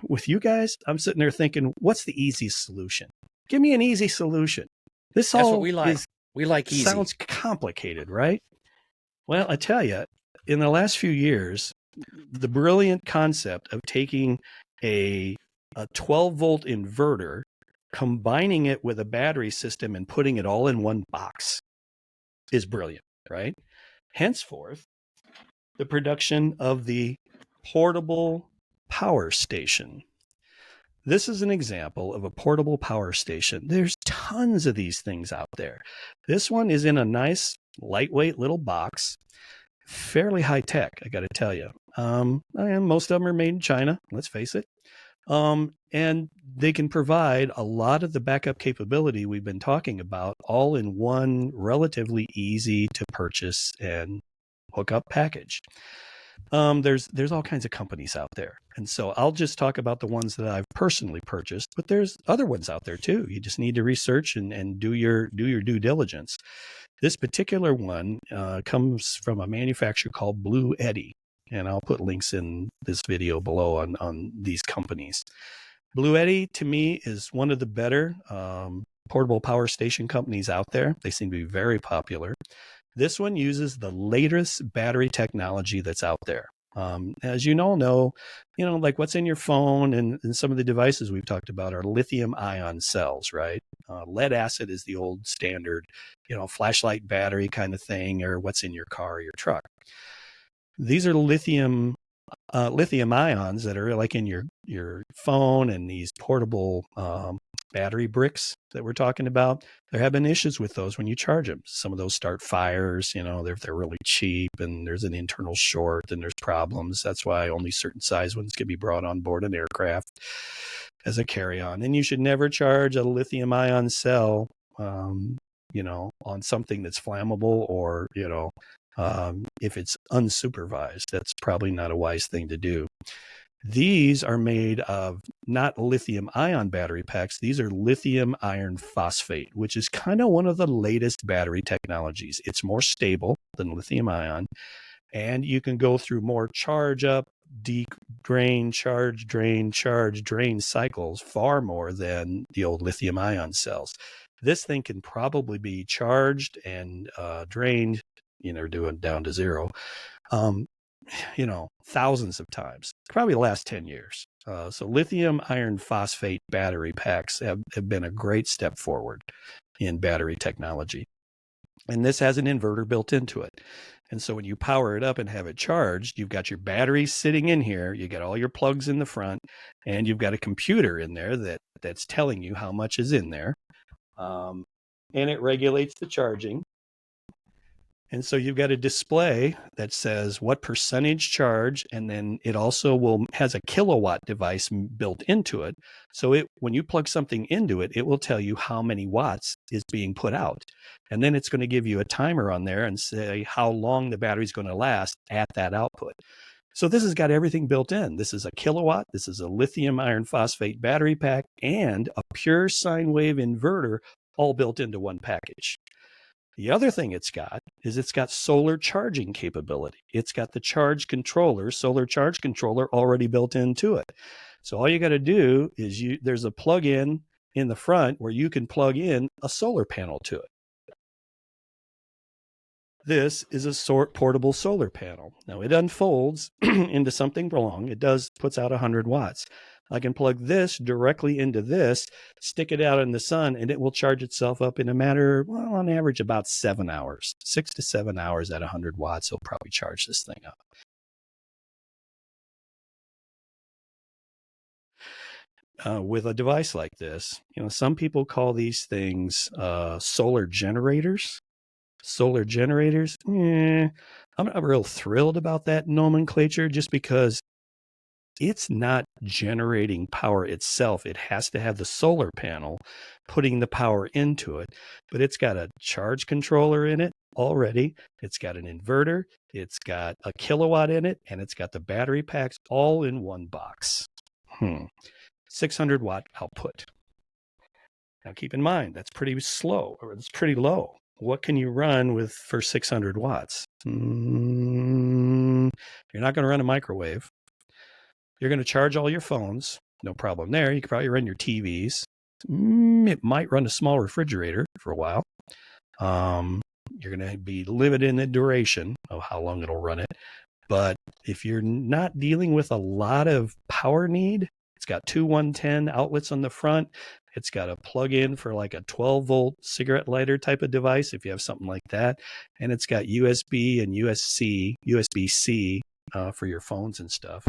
with you guys, I'm sitting there thinking, what's the easiest solution? Give me an easy solution. This That's all what we like. We like easy. Sounds complicated, right? Well, I tell you, in the last few years, the brilliant concept of taking a 12-volt inverter, combining it with a battery system and putting it all in one box is brilliant, right? Henceforth, the production of the portable power station. This is an example of a portable power station. There's tons of these things out there. This one is in a nice, lightweight little box, fairly high tech, I got to tell you. And most of them are made in China, let's face it. And they can provide a lot of the backup capability we've been talking about all in one relatively easy to purchase and hook up package. There's all kinds of companies out there. And so I'll just talk about the ones that I've personally purchased, but there's other ones out there too. You just need to research and do your due diligence. This particular one comes from a manufacturer called Blue Eddy, and I'll put links in this video below on these companies. Blue Eddy, to me, is one of the better portable power station companies out there. They seem to be very popular. This one uses the latest battery technology that's out there. As you all know, like what's in your phone and some of the devices we've talked about are lithium ion cells, right? Lead acid is the old standard, flashlight battery kind of thing, or what's in your car or your truck. These are lithium ions that are like in your phone and these portable battery bricks that we're talking about. There have been issues with those when you charge them. Some of those start fires, if they're really cheap and there's an internal short and there's problems. That's why only certain size ones can be brought on board an aircraft as a carry-on. And you should never charge a lithium ion cell, on something that's flammable or, if it's unsupervised. That's probably not a wise thing to do. These are made of not lithium ion battery packs. These are lithium iron phosphate, which is kind of one of the latest battery technologies. It's more stable than lithium ion, and you can go through more charge up, drain, charge, drain cycles far more than the old lithium ion cells. This thing can probably be charged and drained, doing down to zero, thousands of times, probably the last 10 years. So lithium iron phosphate battery packs have been a great step forward in battery technology. And this has an inverter built into it. And so when you power it up and have it charged, you've got your battery sitting in here, you got all your plugs in the front, and you've got a computer in there that's telling you how much is in there. And it regulates the charging. And so you've got a display that says what percentage charge, and then it also has a kilowatt device built into it. So when you plug something into it, it will tell you how many watts is being put out. And then it's going to give you a timer on there and say how long the battery is going to last at that output. So this has got everything built in. This is a kilowatt. This is a lithium iron phosphate battery pack and a pure sine wave inverter all built into one package. The other thing it's got solar charging capability. It's got the solar charge controller already built into it. So all you got to do is there's a plug-in in the front where you can plug in a solar panel to it. This is a portable solar panel. Now it unfolds into something long. It puts out 100 watts. I can plug this directly into this, stick it out in the sun, and it will charge itself up in a matter, on average, about 7 hours. 6 to 7 hours at 100 watts, it'll probably charge this thing up. With a device like this, some people call these things solar generators. Solar generators, I'm not real thrilled about that nomenclature just because it's not generating power itself. It has to have the solar panel putting the power into it, but it's got a charge controller in it already. It's got an inverter. It's got a kilowatt in it, and it's got the battery packs all in one box. 600 watt output. Now keep in mind, that's pretty slow, or it's pretty low. What can you run for 600 watts? You're not going to run a microwave. You're going to charge all your phones. no problem there. You could probably run your TVs. It might run a small refrigerator for a while. You're going to be limited in the duration of how long it'll run it. But if you're not dealing with a lot of power need, it's got two 110 outlets on the front. It's got a plug-in for like a 12-volt cigarette lighter type of device if you have something like that. And it's got USB and USB-C for your phones and stuff.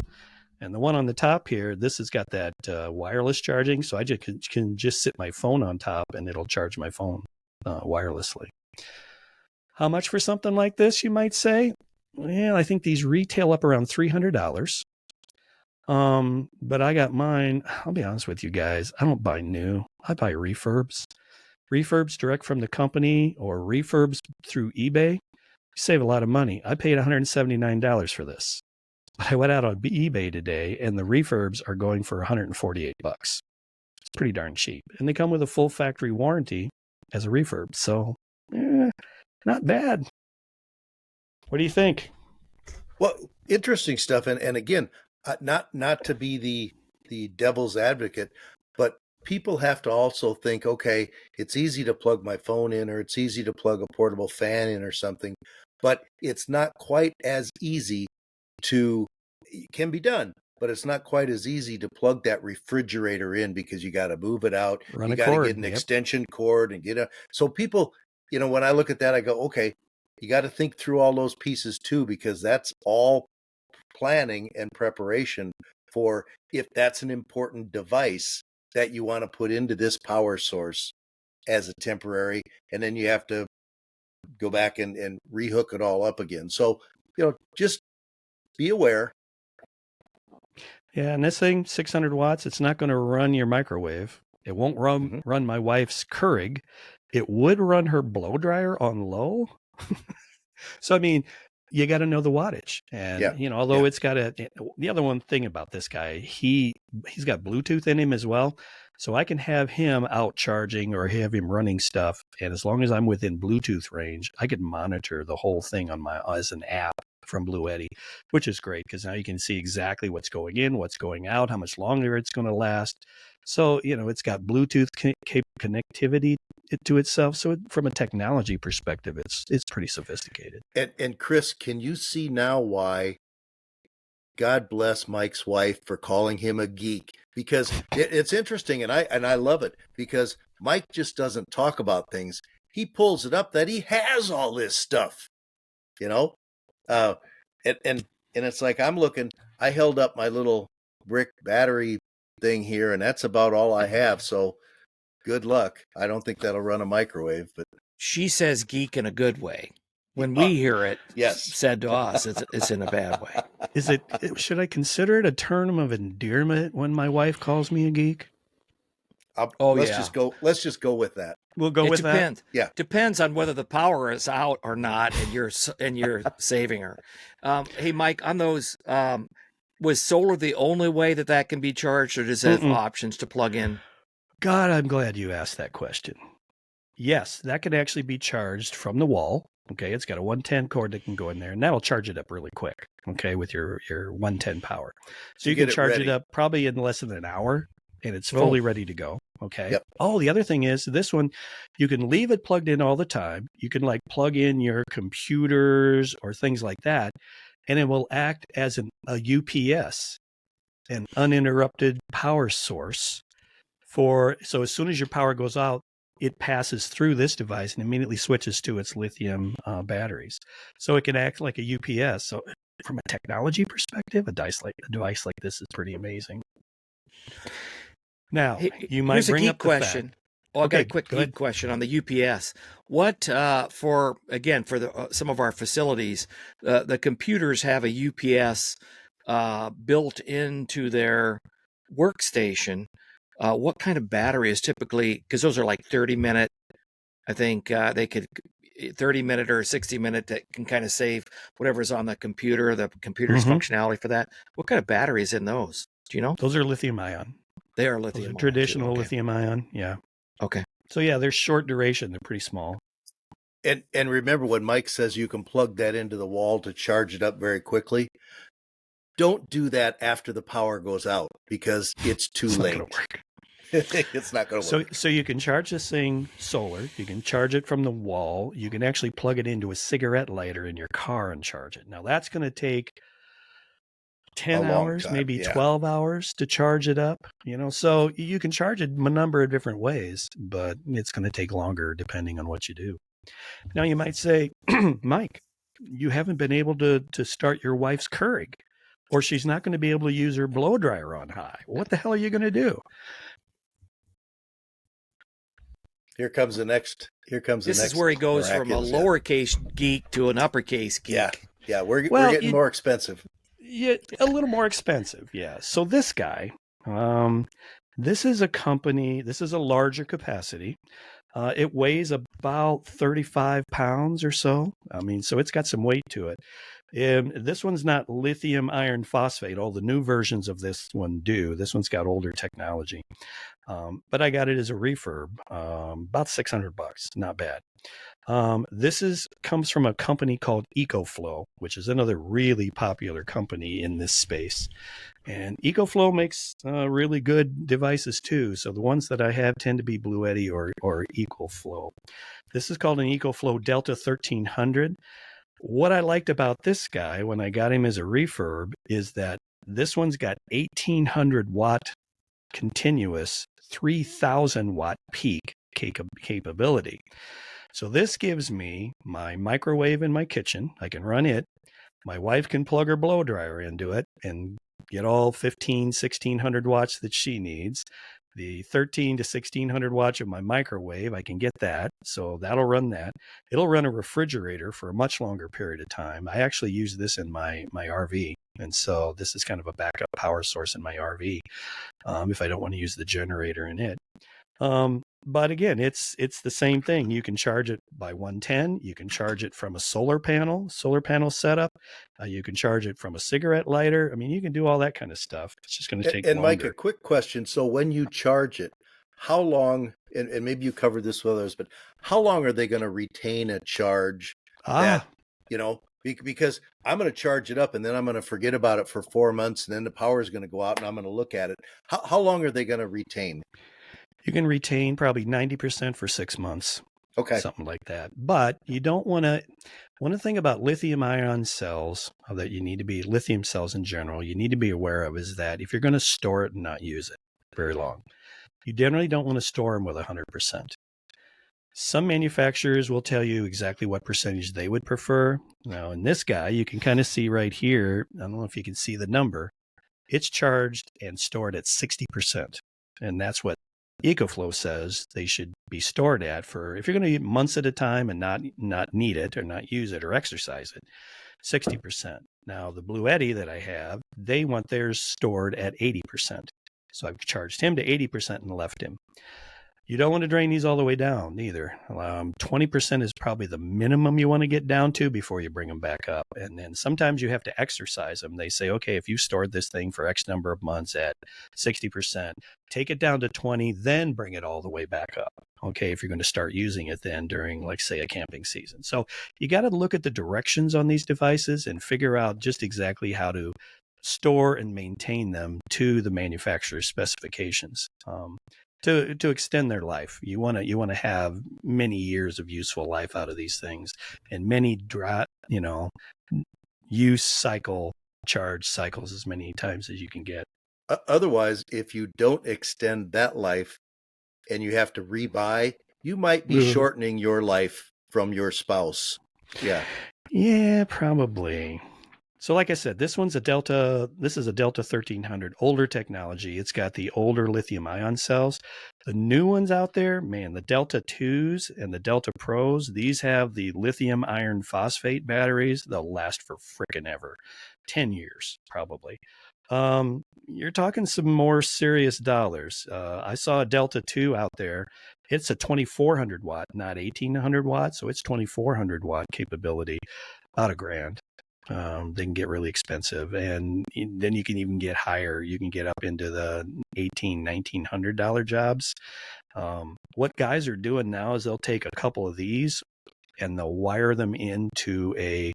And the one on the top here, this has got that wireless charging. So I just can just sit my phone on top and it'll charge my phone wirelessly. How much for something like this, you might say? Well, I think these retail up around $300. But I got mine. I'll be honest with you guys. I don't buy new. I buy refurbs. Refurbs direct from the company or refurbs through eBay. You save a lot of money. I paid $179 for this. But I went out on eBay today and the refurbs are going for $148. It's pretty darn cheap. And they come with a full factory warranty as a refurb. So, not bad. What do you think? Well, interesting stuff. And again, not to be the devil's advocate, but people have to also think, okay, it's easy to plug my phone in, or it's easy to plug a portable fan in or something, but it's not quite as easy to, it can be done, but it's not quite as easy to plug that refrigerator in because you got to move it out. You got to get an extension cord and so people, when I look at that, I go, okay, you got to think through all those pieces too, because that's all planning and preparation for if that's an important device that you want to put into this power source as a temporary, and then you have to go back and rehook it all up again. So, just be aware. Yeah, and this thing, 600 watts, it's not going to run your microwave. It won't run my wife's Keurig. It would run her blow dryer on low. So, I mean, you got to know the wattage. And, although it's got the other one thing about this guy, he's got Bluetooth in him as well. So I can have him out charging or have him running stuff. And as long as I'm within Bluetooth range, I could monitor the whole thing as an app from Blue Eddy, which is great because now you can see exactly what's going in, what's going out, how much longer it's going to last. So, it's got Bluetooth connectivity to itself. So from a technology perspective, it's pretty sophisticated. And Chris, can you see now why God bless Mike's wife for calling him a geek? Because it's interesting, and I love it, because Mike just doesn't talk about things. He pulls it up that he has all this stuff, and it's like, I'm looking, I held up my little brick battery thing here, and that's about all I have. So good luck. I don't think that'll run a microwave, but she says geek in a good way. When we hear it said to us, it's in a bad way. Should I consider it a term of endearment when my wife calls me a geek? Let's just go with that. We'll go with that. Yeah. Depends on whether the power is out or not, and you're saving her. Hey, Mike, on those, was solar the only way that can be charged, or does it have options to plug in? God, I'm glad you asked that question. Yes, that can actually be charged from the wall. Okay, it's got a 110 cord that can go in there, and that'll charge it up really quick. Okay, with your 110 power, so you can charge it up probably in less than an hour, and it's fully ready to go. Okay. Yep. Oh, the other thing is this one, you can leave it plugged in all the time. You can plug in your computers or things like that, and it will act as a UPS, an uninterrupted power source. So as soon as your power goes out, it passes through this device and immediately switches to its lithium batteries. So it can act like a UPS. So from a technology perspective, a device like this is pretty amazing. Now, you might bring up the question. I got a quick geek question on the UPS. What for some of our facilities, the computers have a UPS built into their workstation. What kind of battery is typically, because those are like 30-minute, I think they could 30-minute or 60-minute that can kind of save whatever's on the computer's functionality for that. What kind of battery is in those? Do you know? Those are lithium ion. They are lithium ion. Traditional lithium ion. Yeah. Okay. So yeah, they're short duration. They're pretty small. And remember when Mike says you can plug that into the wall to charge it up very quickly, don't do that after the power goes out because it's too It's not late. going to work. It's not going to work. So you can charge this thing solar. You can charge it from the wall. You can actually plug it into a cigarette lighter in your car and charge it. Now that's going to take 10 A long hours, time, maybe yeah. 12 hours to charge it up. So you can charge it a number of different ways, but it's going to take longer depending on what you do. Now you might say, Mike, you haven't been able to start your wife's Keurig, or she's not going to be able to use her blow dryer on high. What the hell are you going to do? Here comes the next. This is where he goes from a lowercase geek to an uppercase geek. Yeah. We're getting more expensive. Yeah, a little more expensive. Yeah. So this guy, this is a company. This is a larger capacity. It weighs about 35 pounds or so. I mean, so it's got some weight to it. This one's not lithium iron phosphate. All the new versions of this one do. This one's got older technology. But I got it as a refurb, about $600. Not bad. This comes from a company called EcoFlow, which is another really popular company in this space. And EcoFlow makes really good devices too. So the ones that I have tend to be Bluetti or EcoFlow. This is called an EcoFlow Delta 1300. What I liked about this guy when I got him as a refurb is that this one's got 1800 watt continuous, 3000 watt peak capability. So this gives me my microwave in my kitchen. I can run it. My wife can plug her blow dryer into it and get all 1600 watts that she needs. The 13 to 1600 watts of my microwave, I can get that. So that'll run that. It'll run a refrigerator for a much longer period of time. I actually use this in my RV. And so this is kind of a backup power source in my RV if I don't want to use the generator in it. But again, it's the same thing. You can charge it by 110. You can charge it from a solar panel setup. You can charge it from a cigarette lighter. I mean, you can do all that kind of stuff. It's just going to take longer. Mike, a quick question. So when you charge it, how long, and maybe you covered this with others, but how long are they going to retain a charge that, because I'm going to charge it up and then I'm going to forget about it for 4 months and then the power is going to go out and I'm going to look at it. How long are they going to retain? You can retain probably 90% for 6 months. Okay. Something like that. But you don't want to, one thing about lithium ion cells that you need to be, lithium cells in general, you need to be aware of is that if you're going to store it and not use it very long, you generally don't want to store them with 100%. Some manufacturers will tell you exactly what percentage they would prefer. Now, in this guy, you can kind of see right here, I don't know if you can see the number, it's charged and stored at 60%. And that's what EcoFlow says they should be stored at for, if you're going to eat months at a time and not need it or not use it or exercise it, 60%. Now, the Bluetti that I have, they want theirs stored at 80%. So I've charged him to 80% and left him. You don't want to drain these all the way down either. 20% is probably the minimum you want to get down to before you bring them back up. And then sometimes you have to exercise them. They say, okay, if you stored this thing for X number of months at 60%, take it down to 20, then bring it all the way back up. Okay, if you're going to start using it then during, like, say, a camping season. So you got to look at the directions on these devices and figure out just exactly how to store and maintain them to the manufacturer's specifications. To extend their life, you want to have many years of useful life out of these things, and many use cycle charge cycles as many times as you can get. Otherwise, if you don't extend that life and you have to rebuy, you might be shortening your life from your spouse. Yeah, probably. So like I said, this is a Delta 1300, older technology. It's got the older lithium ion cells. The new ones out there, man, the Delta 2s and the Delta Pros, these have the lithium iron phosphate batteries. They'll last for frickin' ever. 10 years, probably. You're talking some more serious dollars. I saw a Delta 2 out there. It's a 2400 watt, not 1800 watts. So it's 2400 watt capability, about $1,000. They can get really expensive, and then you can even get higher. You can get up into the $1,900 jobs. What guys are doing now is they'll take a couple of these and they'll wire them into a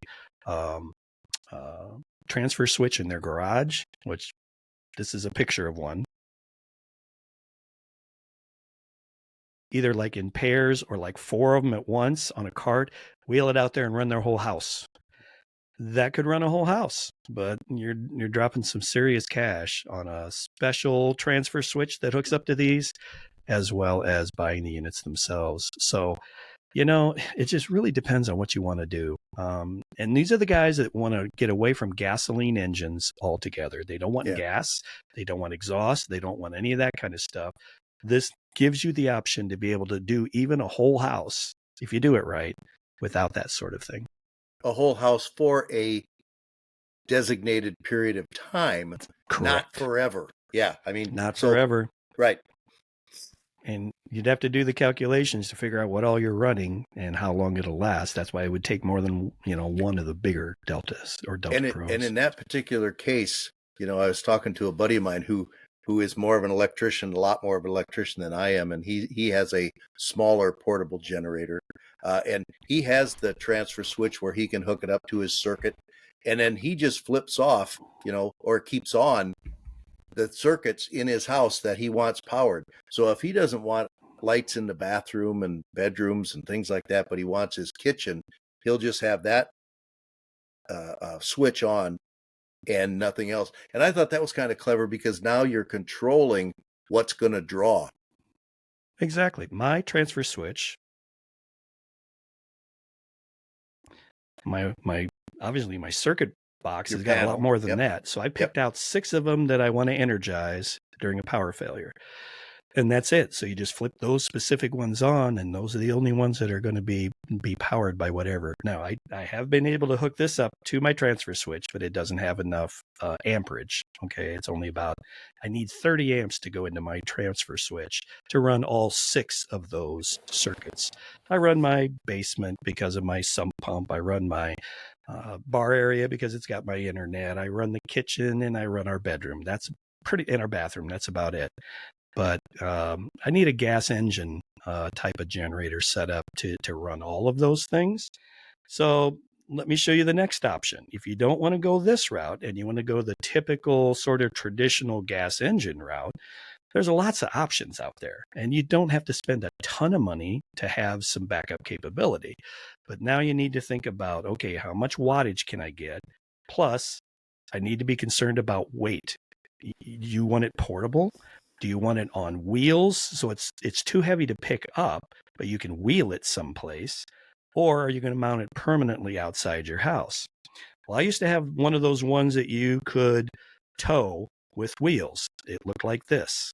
transfer switch in their garage, which this is a picture of one, either like in pairs or like 4 of them at once on a cart, wheel it out there and run their whole house. That could run a whole house, but you're dropping some serious cash on a special transfer switch that hooks up to these, as well as buying the units themselves. So, it just really depends on what you want to do. And these are the guys that want to get away from gasoline engines altogether. They don't want gas. They don't want exhaust. They don't want any of that kind of stuff. This gives you the option to be able to do even a whole house, if you do it right, without that sort of thing. A whole house for a designated period of time, Correct. Not forever. Yeah, I mean, not forever. Right. And you'd have to do the calculations to figure out what all you're running and how long it'll last. That's why it would take more than, one of the bigger Deltas or Delta Pros. And in that particular case, I was talking to a buddy of mine who is more of an electrician, a lot more of an electrician than I am. And he has a smaller portable generator. And he has the transfer switch where he can hook it up to his circuit. And then he just flips off, or keeps on the circuits in his house that he wants powered. So if he doesn't want lights in the bathroom and bedrooms and things like that, but he wants his kitchen, he'll just have that switch on and nothing else. And I thought that was kind of clever because now you're controlling what's going to draw. Exactly. My transfer switch, my obviously my circuit box has got a lot more than that. So I picked out 6 of them that I want to energize during a power failure. And that's it. So you just flip those specific ones on, and those are the only ones that are going to be powered by whatever. Now, I have been able to hook this up to my transfer switch, but it doesn't have enough amperage. Okay, it's only I need 30 amps to go into my transfer switch to run all 6 of those circuits. I run my basement because of my sump pump. I run my bar area because it's got my internet. I run the kitchen, and I run our bedroom. In our bathroom. That's about it. But I need a gas engine type of generator set up to run all of those things. So let me show you the next option. If you don't want to go this route and you want to go the typical sort of traditional gas engine route, there's lots of options out there. And you don't have to spend a ton of money to have some backup capability. But now you need to think about, okay, how much wattage can I get? Plus, I need to be concerned about weight. You want it portable? Do you want it on wheels so it's too heavy to pick up, but you can wheel it someplace? Or are you going to mount it permanently outside your house? Well, I used to have one of those ones that you could tow with wheels. It looked like this.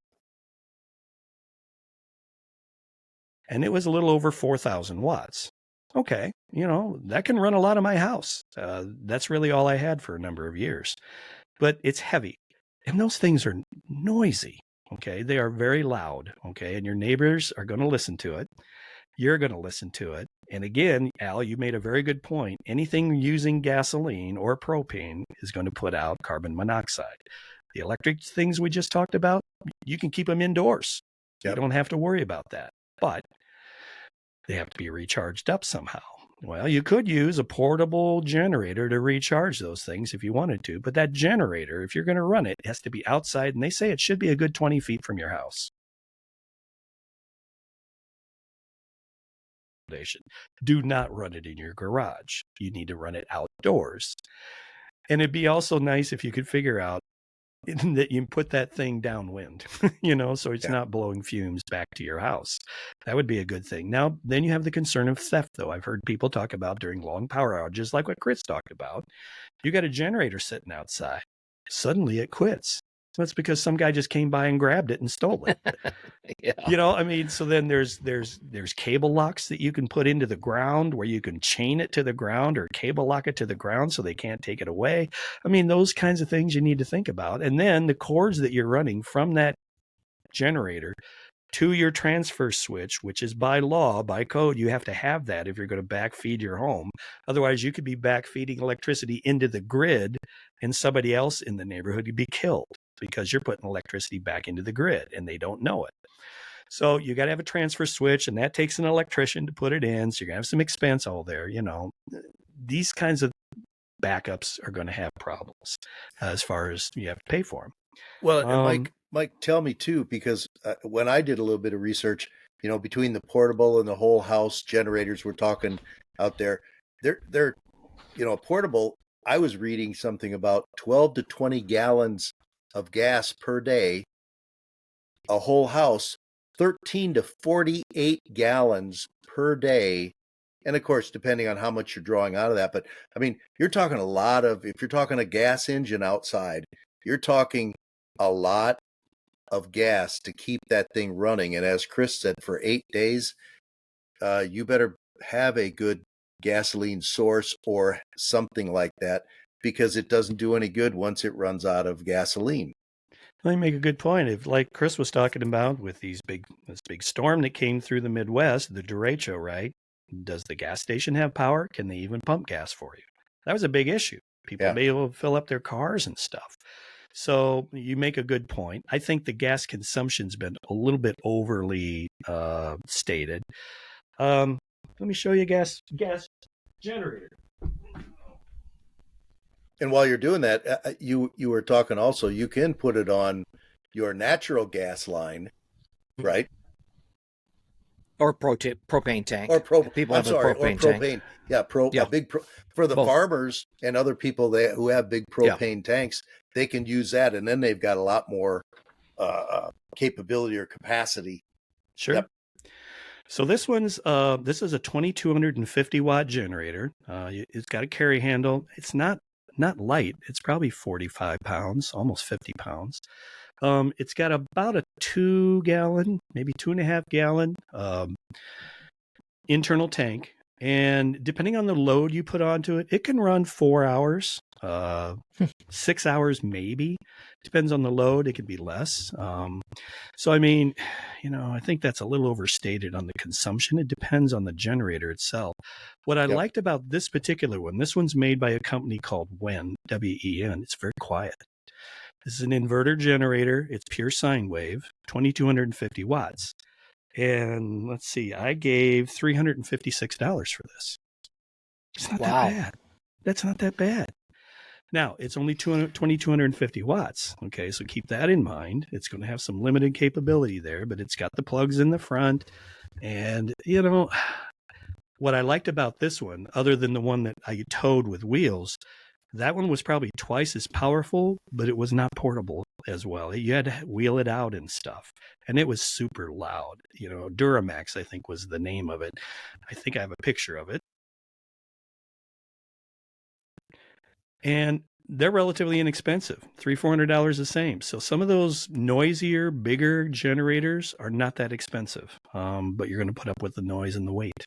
And it was a little over 4,000 watts. Okay, that can run a lot of my house. That's really all I had for a number of years. But it's heavy. And those things are noisy. Okay, they are very loud. Okay, and your neighbors are going to listen to it. You're going to listen to it. And again, Al, you made a very good point. Anything using gasoline or propane is going to put out carbon monoxide. The electric things we just talked about, you can keep them indoors. You don't have to worry about that. But they have to be recharged up somehow. Well, you could use a portable generator to recharge those things if you wanted to, but that generator, if you're going to run it, has to be outside, and they say it should be a good 20 feet from your house. Do not run it in your garage. You need to run it outdoors. And it'd be also nice if you could figure out that you put that thing downwind, so it's not blowing fumes back to your house. That would be a good thing. Now, then you have the concern of theft, though. I've heard people talk about during long power outages, like what Chris talked about. You got a generator sitting outside. Suddenly it quits. So it's because some guy just came by and grabbed it and stole it. So then there's cable locks that you can put into the ground where you can chain it to the ground or cable lock it to the ground so they can't take it away. Those kinds of things you need to think about. And then the cords that you're running from that generator to your transfer switch, which is by law, by code, you have to have that if you're going to backfeed your home. Otherwise, you could be backfeeding electricity into the grid and somebody else in the neighborhood could be killed because you're putting electricity back into the grid and they don't know it. So you got to have a transfer switch, and that takes an electrician to put it in. So you're going to have some expense all there. These kinds of backups are going to have problems as far as you have to pay for them. Well, and Mike, tell me too, because when I did a little bit of research, between the portable and the whole house generators we're talking out there, they're portable. I was reading something about 12 to 20 gallons of gas per day. A whole house, 13 to 48 gallons per day. And of course, depending on how much you're drawing out of that. But I mean, you're talking if you're talking a gas engine outside, you're talking a lot of gas to keep that thing running. And as Chris said, for 8 days, you better have a good gasoline source or something like that, because it doesn't do any good once it runs out of gasoline. Well, you make a good point. If, like Chris was talking about, with this big storm that came through the Midwest, the derecho, right? Does the gas station have power? Can they even pump gas for you? That was a big issue. People be able to fill up their cars and stuff. So you make a good point. I think the gas consumption's been a little bit overly stated. Let me show you a gas generator. And while you're doing that, you were talking also, you can put it on your natural gas line, right? Or propane tank. Or people have a propane propane. tank. Yeah, a big for the Both. farmers and other people who have big propane tanks, they can use that, and then they've got a lot more capability or capacity. Sure. Yep. So this one's this is a 2250 watt generator. It's got a carry handle. It's not light. It's probably 45 pounds, almost 50 pounds. It's got about a 2 gallon, maybe 2.5 gallon internal tank. And depending on the load you put onto it, it can run 4 hours, 6 hours maybe. Depends on the load. It could be less. So, I mean, I think that's a little overstated on the consumption. It depends on the generator itself. What I liked about this particular one, this one's made by a company called WEN, W-E-N. It's very quiet. This is an inverter generator. It's pure sine wave, 2250 watts. And let's see, I gave $356 for this. It's not that bad. That's not that bad. Now, it's only 2250 watts. Okay, so keep that in mind. It's going to have some limited capability there, but it's got the plugs in the front. And, what I liked about this one, other than the one that I towed with wheels, that one was probably twice as powerful, but it was not portable as well. You had to wheel it out and stuff. And it was super loud. Duramax, I think, was the name of it. I think I have a picture of it. And they're relatively inexpensive, $300-400 the same. So some of those noisier, bigger generators are not that expensive, but you're going to put up with the noise and the weight.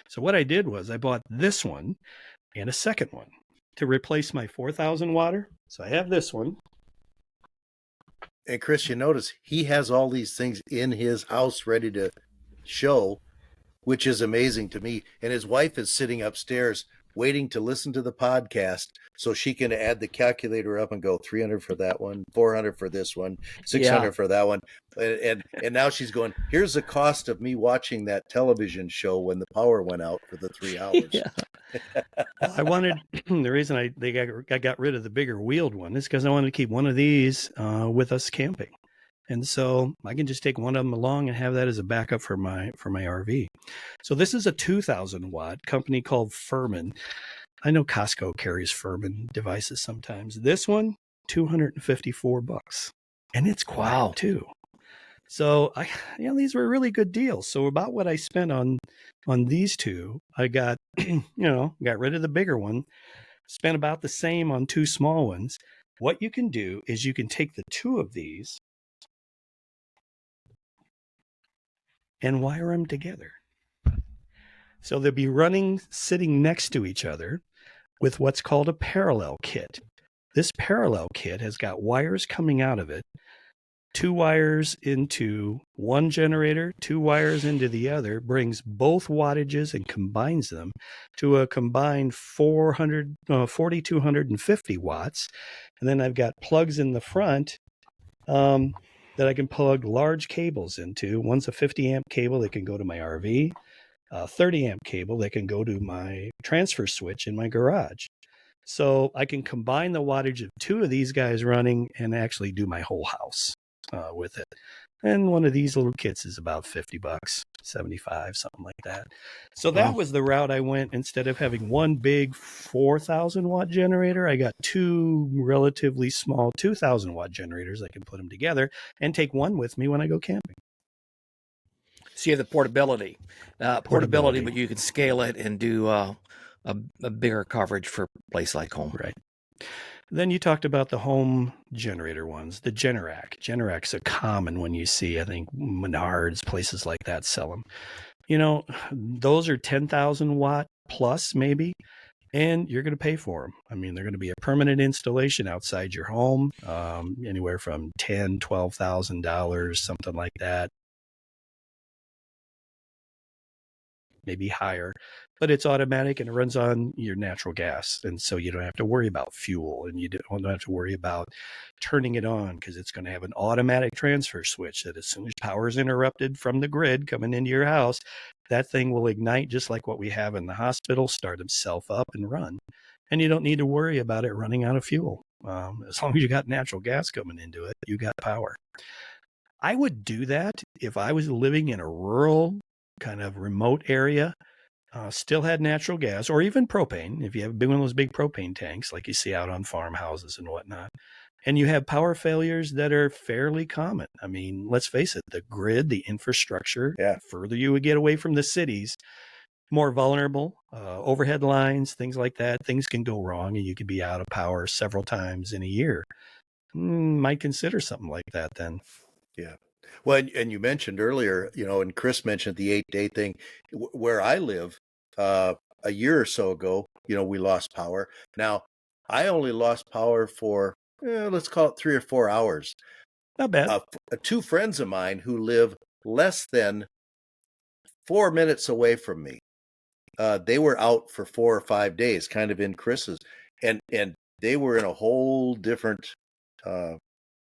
So what I did was I bought this one and a second one to replace my 4,000 watter. So I have this one. And Chris, you notice he has all these things in his house ready to show, which is amazing to me. And his wife is sitting upstairs waiting to listen to the podcast so she can add the calculator up and go 300 for that one, 400 for this one, 600 for that one. And now she's going, here's the cost of me watching that television show when the power went out for the 3 hours. I wanted, the reason I got rid of the bigger wheeled one is because I wanted to keep one of these with us camping. And so I can just take one of them along and have that as a backup for my RV. So this is a 2,000 watt company called Furman. I know Costco carries Furman devices sometimes. This one, $254, and it's quiet too. So these were really good deals. So about what I spent on these two, I got got rid of the bigger one, spent about the same on 2 small ones. What you can do is you can take the 2 of these and wire them together. So they'll be sitting next to each other with what's called a parallel kit. This parallel kit has got wires coming out of it, 2 wires into one generator, 2 wires into the other, brings both wattages and combines them to a combined 4,250 watts. And then I've got plugs in the front that I can plug large cables into. One's a 50 amp cable that can go to my RV, a 30 amp cable that can go to my transfer switch in my garage. So I can combine the wattage of two of these guys running and actually do my whole house with it. And one of these little kits is about $50, 75, something like that. So that was the route I went. Instead of having one big 4,000 watt generator, I got two relatively small 2,000 watt generators. I can put them together and take one with me when I go camping. So you have the portability, but you can scale it and do a bigger coverage for a place like home. Right. Then you talked about the home generator ones, the Generac. Generac's a common one you see. I think Menards, places like that sell them. You know, those are 10,000 watt plus maybe, and you're going to pay for them. I mean, they're going to be a permanent installation outside your home, anywhere from $10,000, $12,000, something like that. Maybe higher, but it's automatic and it runs on your natural gas. And so you don't have to worry about fuel, and you don't have to worry about turning it on, because it's going to have an automatic transfer switch that as soon as power is interrupted from the grid coming into your house, that thing will ignite just like what we have in the hospital, start itself up and run. And you don't need to worry about it running out of fuel. As long as you got natural gas coming into it, you got power. I would do that if I was living in a rural kind of remote area, still had natural gas or even propane. If you have one of those big propane tanks like you see out on farmhouses and whatnot, and you have power failures that are fairly common. I mean, let's face it, the grid, the infrastructure, further you would get away from the cities, more vulnerable, overhead lines, things like that. Things can go wrong and you could be out of power several times in a year. Might consider something like that then. Yeah. Well, and you mentioned earlier, and Chris mentioned the 8-day thing. Where I live, a year or so ago, we lost power. Now, I only lost power for, let's call it 3 or 4 hours. Not bad. Two friends of mine who live less than 4 minutes away from me, they were out for 4 or 5 days, kind of in Chris's, and they were in a whole different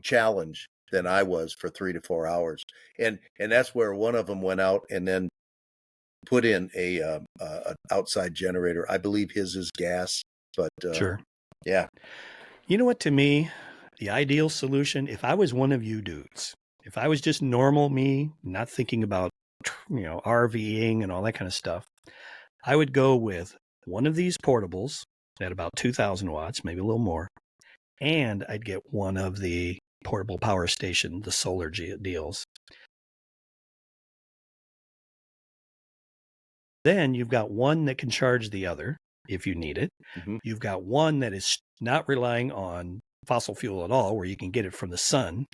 challenge than I was for 3 to 4 hours. And that's where one of them went out and then put in a outside generator. I believe his is gas, but sure. Yeah. You know what, to me, the ideal solution, if I was one of you dudes, if I was just normal me, not thinking about, RVing and all that kind of stuff, I would go with one of these portables at about 2,000 watts, maybe a little more, and I'd get one of the portable power station, the solar deals. Then you've got one that can charge the other if you need it. Mm-hmm. You've got one that is not relying on fossil fuel at all, where you can get it from the sun,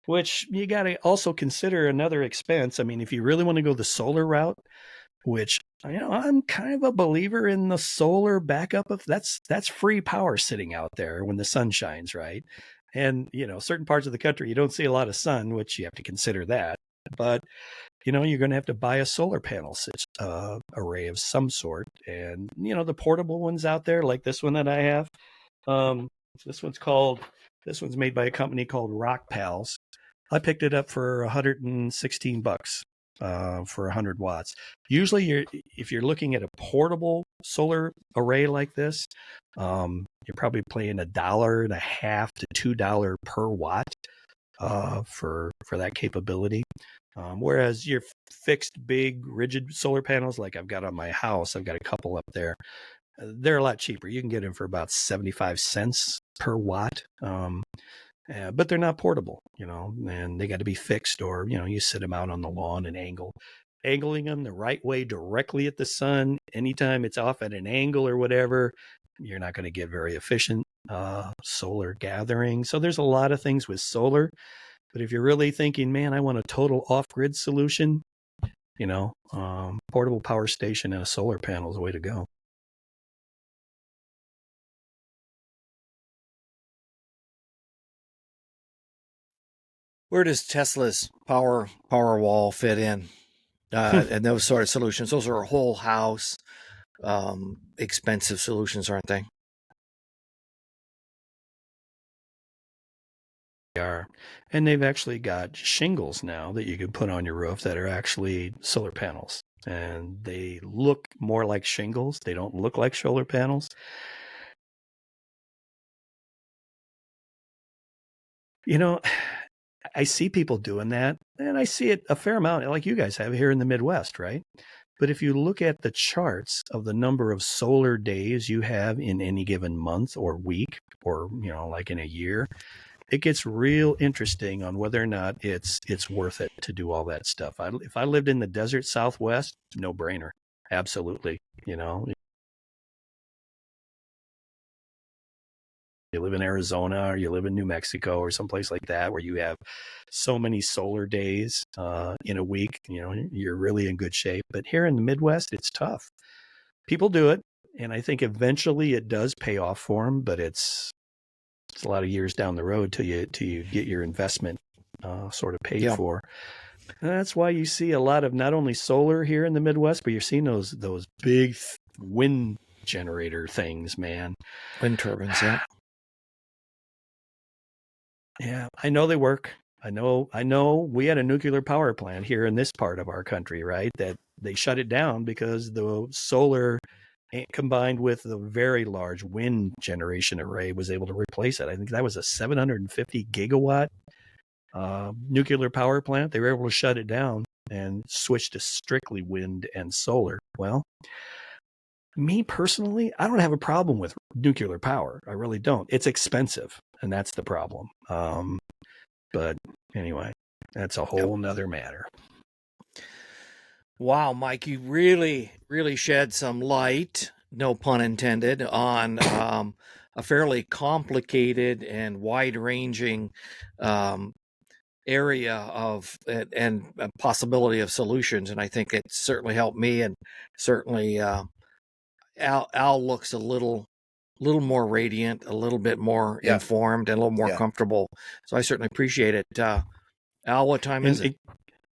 which you got to also consider another expense. I mean, if you really want to go the solar route, which, I'm kind of a believer in the solar backup of that's free power sitting out there when the sun shines, right? And, certain parts of the country, you don't see a lot of sun, which you have to consider that. But, you're going to have to buy a solar panel array of some sort. And, the portable ones out there, like this one that I have, this one's made by a company called Rock Pals. I picked it up for $116 for 100 watts. Usually, if you're looking at a portable solar array like this, you're probably paying $1.50 to $2 per watt for that capability. Whereas your fixed, big, rigid solar panels, like I've got on my house, I've got a couple up there. They're a lot cheaper. You can get them for about 75 cents per watt. But they're not portable, and they got to be fixed, or, you sit them out on the lawn and angling them the right way directly at the sun. Anytime it's off at an angle or whatever, you're not going to get very efficient solar gathering. So there's a lot of things with solar. But if you're really thinking, man, I want a total off-grid solution, portable power station and a solar panel is the way to go. Where does Tesla's power wall fit in? And those sort of solutions, those are whole house, expensive solutions, aren't they? They are. And they've actually got shingles now that you can put on your roof that are actually solar panels. And they look more like shingles. They don't look like solar panels. You know, I see people doing that, and I see it a fair amount, like you guys have here in the Midwest, right? But if you look at the charts of the number of solar days you have in any given month or week, or like in a year, it gets real interesting on whether or not it's worth it to do all that stuff. If I lived in the desert Southwest, no brainer, absolutely. You live in Arizona or you live in New Mexico or someplace like that where you have so many solar days in a week, you're really in good shape. But here in the Midwest, it's tough. People do it, and I think eventually it does pay off for them, but it's a lot of years down the road till you get your investment sort of paid for. And that's why you see a lot of not only solar here in the Midwest, but you're seeing those big wind generator things, man. Wind turbines, yeah. Yeah, I know they work. I know we had a nuclear power plant here in this part of our country, right? That they shut it down because the solar combined with the very large wind generation array was able to replace it. I think that was a 750 gigawatt nuclear power plant. They were able to shut it down and switch to strictly wind and solar. Well, me personally, I don't have a problem with nuclear power. I really don't. It's expensive, and that's the problem. But anyway, that's a whole nother matter. Wow, Mike, you really, really shed some light, no pun intended, on a fairly complicated and wide-ranging area of and possibility of solutions. And I think it certainly helped me, and certainly Al looks a little more radiant, a little bit more informed, and a little more comfortable. So I certainly appreciate it. Al, what time is it?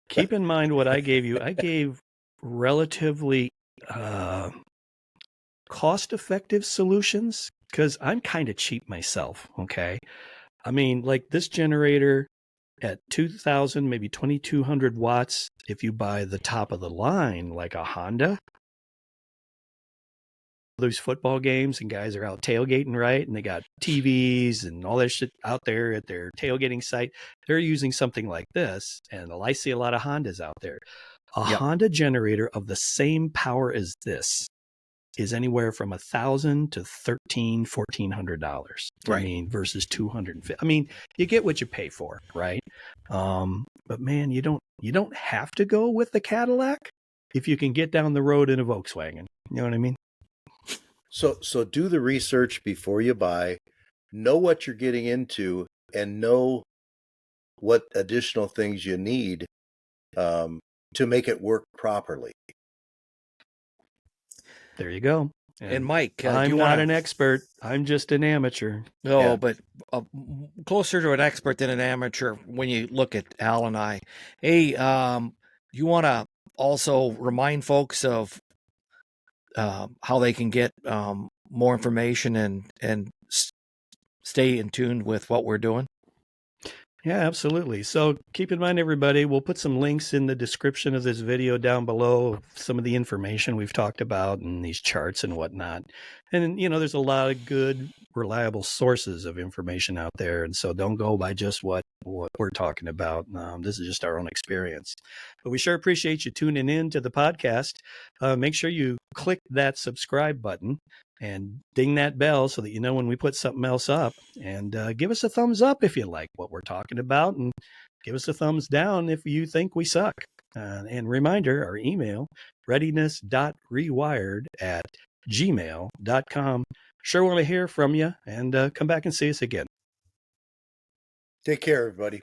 Keep in mind what I gave you. I gave relatively cost-effective solutions because I'm kind of cheap myself. Okay. I mean, like this generator at 2,000, maybe 2,200 watts, if you buy the top of the line, like a Honda, those football games and guys are out tailgating, right? And they got TVs and all that shit out there at their tailgating site. They're using something like this. And I see a lot of Hondas out there. A Honda generator of the same power as this is anywhere from $1,000 to $1,400. Right. I mean, versus $250. I mean, you get what you pay for, right? But man, you don't have to go with the Cadillac if you can get down the road in a Volkswagen. You know what I mean? So do the research before you buy, know what you're getting into, and know what additional things you need to make it work properly. There you go. And Mike, I'm not an expert. I'm just an amateur. No, but closer to an expert than an amateur when you look at Al and I. Hey, you want to also remind folks of how they can get more information and stay in tune with what we're doing? Yeah, absolutely. So keep in mind, everybody, we'll put some links in the description of this video down below, some of the information we've talked about and these charts and whatnot. And, there's a lot of good, reliable sources of information out there. And so don't go by just what we're talking about. This is just our own experience. But we sure appreciate you tuning in to the podcast. Make sure you click that subscribe button and ding that bell so that you know when we put something else up, and give us a thumbs up if you like what we're talking about, and give us a thumbs down if you think we suck. And reminder, our email, readiness.rewired@gmail.com. Sure want to hear from you, and come back and see us again. Take care, everybody.